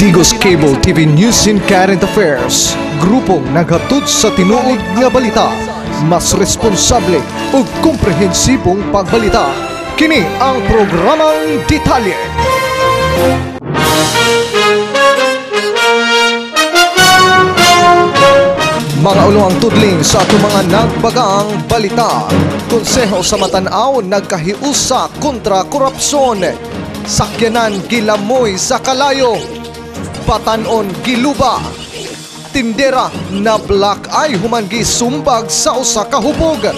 Digos Cable TV News and Current Affairs. Grupong naghatod sa tinuod nga balita. Mas responsable ug komprehensibong pagbalita. Kini ang programang Detalye. Mga ulong tudling sa ato mga nagbagang balita. Konseho sa Matanaw nagkahiusa kontra korupsyon. Sakyanan gilamoy sa kalayo. Batanon giluba. Tindera na black eye human gisumbag sa usa ka hubog.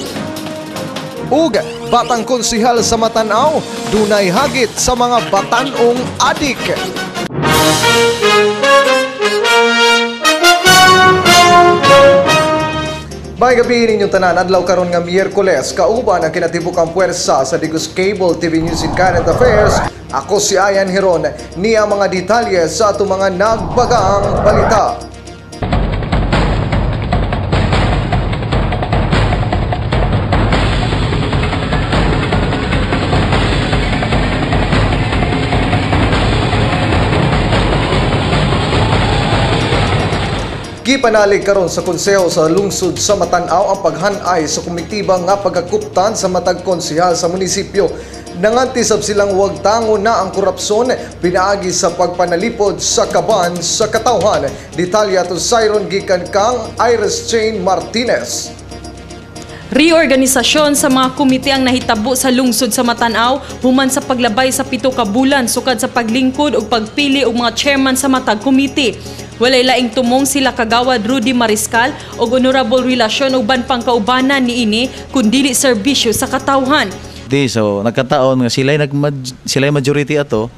Ug batang konsehal sa Matanaw dunay hagit sa mga batanong adik. May gabi ninyong tanan, adlaw karon nga Miyerkules, kauban ang kinatibukang puwersa sa Digos Cable TV News and Current Affairs. Ako si Ayan Heron, niya mga detalye sa ato mga nagbagang balita. Gipanalig karon sa konseho sa lungsod sa Matanaw ang paghanay sa komitiba nga pagakuptan sa matag konsehal sa munisipyo. Nangantisab silang wag tango na ang korupsyon pinaagi sa pagpanalipod sa kaban sa katawhan. Detalya to Siron gikan kang Iris Jane Martinez. Reorganisasyon sa mga komite ang nahitabo sa lungsod sa Matanaw human sa paglabay sa 7 ka bulan sukad sa paglingkod ug pagpili og mga chairman sa matag komite. Walay laing tumong sila kagawad Rudy Mariscal o honorable relasyon uban pang kaubanan niini kundi serbisyo sa katawhan. So nagkataon nga sila majority ato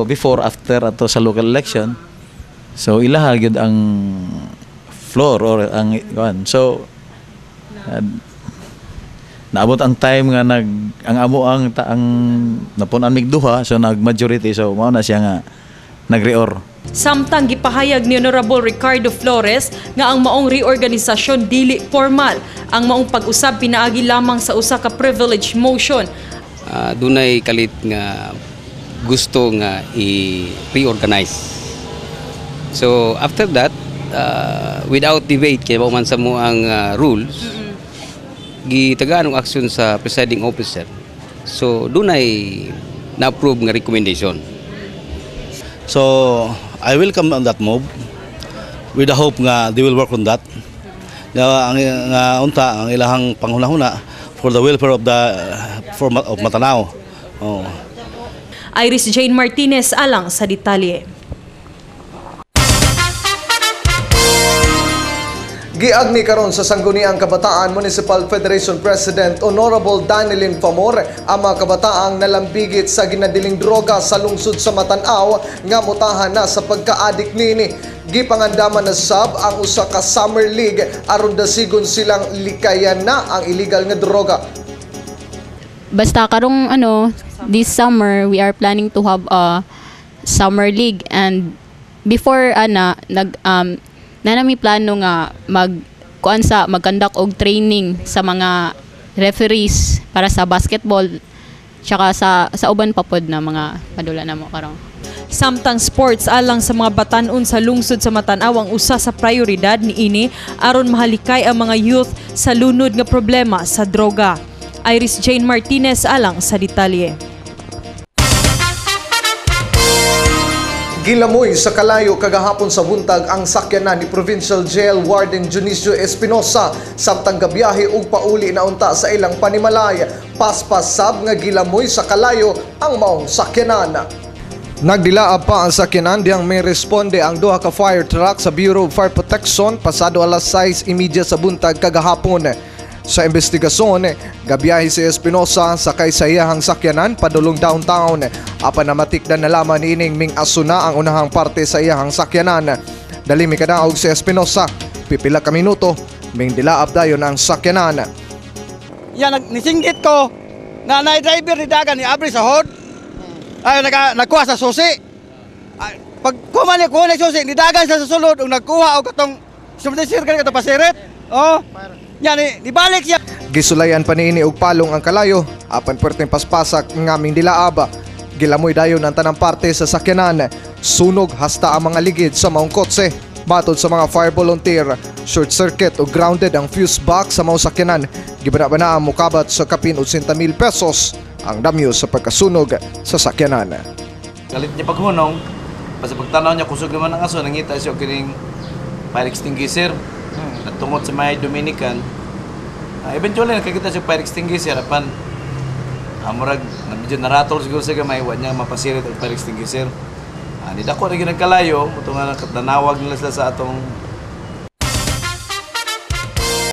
before after ato sa local election. So ilaha gyud ang floor or ang so naabot ang time nga ang amo ang napunan mig duha so nag majority so mao na siya nga nagreor. Samtang gipahayag ni Honorable Ricardo Flores nga ang maong reorganisasyon dili formal, ang maong pag-usab pinaagi lamang sa usa ka privilege motion. Dunay kalit nga gusto nga i-reorganize. So after that, without debate kay man sa mo ang rules, gitagaan ang action sa presiding officer. So dunay na-approve nga recommendation. So I will come on that move with the hope nga they will work on that. Ang unta ang ilahang panghunahuna for the welfare of the of Matanaw. Oh. Iris Jane Martinez alang sa detalye. Giagni karon sa Sangguniang Kabataan Municipal Federation President Honorable Danilyn Famor ang mga kabataang nalambigit sa ginadiling droga sa lungsod sa Matanaw nga mutahan na sa pagka-adik nini. Gipangandaman na sab ang usa ka Summer League aron dasigon silang likayan na ang illegal nga droga. Basta karong this summer we are planning to have a Summer League, and before nanami plano nga mag-conduct og training sa mga referees para sa basketball tsaka sa uban pa pod na mga padula na mo karong. Samtang sports alang sa mga batanon sa lungsod sa Matanaw ang usa sa prioridad niini aron mahalikay ang mga youth sa lunod nga problema sa droga. Iris Jane Martinez alang sa detalye. Gilamoy sa kalayo kagahapon sa buntag ang sakyanan ni Provincial Jail Warden Junicio Espinosa samtang gabiyahe ug pauli na unta sa ilang panimalay. Paspasab nga gilamoy sa kalayo ang maong sakyanan. Nagdilaab pa ang sakyanan diyang may responde ang duha ka fire truck sa Bureau of Fire Protection pasado alas 6:30 sa buntag kagahapon. Sa investigasyon, gabiyahe si Espinosa sakay sa iyahang sakyanan padulong downtown. Apan na matikdan na lamang niining ming asuna ang unahang parte sa iyahang sakyanan. Dali mi kadaog si Espinosa, pipila ka minuto, ming dilaab dayon ang sakyanan. Yan, nisinggit ko na driver ni Dagan ni abri sa hod. Ay, nagkuha sa susi. Pag kuha ni susi, ni Dagan sa sulod, nagkuha o katong sumdisir ka katong pasirit. Oh, yan, nibalik siya. Gisulayan pa niini og palong ang kalayo, apan perteng paspasak ng aming dilaab. Gilamoy dayon ang tanang parte sa sakyanan. Sunog hasta ang mga ligid sa maong kotse. Matod sa mga fire volunteer, short circuit o grounded ang fuse box sa maong sakyanan. Gibana-bana ang mukabat sa kapin 80,000 pesos ang damyo sa pagkasunog sa sakyanan. Galit niya paghunong, basta pagtanaw niya kusog naman ang aso, nangita siya kining fire extinguisher at tungod sa may Dominican. Eventually nakakita siya fire extinguisher apan amurag medyo naratol siguro sa gamay wa niya mapasirit ang fire extinguisher. Nidako na ginagkalayo, ito nga nanawag nila sila sa atong